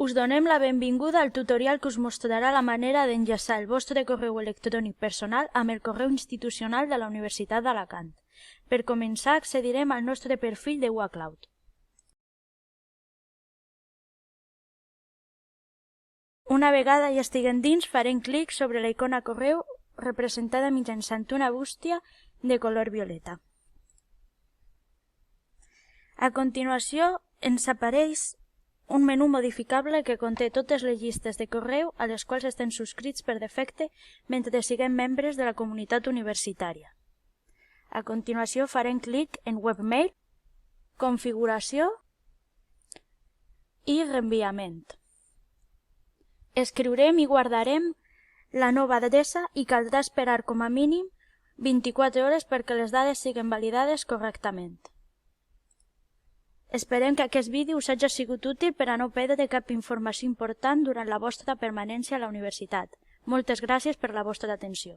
Us donem la benvinguda al tutorial que us mostrarà la manera d'enllaçar el vostre correu electrònic personal amb el correu institucional de la Universitat d'Alacant. Per començar, accedirem al nostre perfil de UACloud. Una vegada ja estiguem dins, farem clic sobre la icona correu representada mitjançant una bústia de color violeta. A continuació, ens apareix un menú modificable que conté totes les llistes de correu a les quals estem subscrits per defecte mentre siguem membres de la comunitat universitària. A continuació farem clic en Webmail, Configuració i Reenviament. Escriurem i guardarem la nova adreça i caldrà esperar com a mínim 24 hores perquè les dades siguin validades correctament. Esperem que aquest vídeo us hagi sigut útil per a no perdre cap informació important durant la vostra permanència a la universitat. Moltes gràcies per la vostra atenció.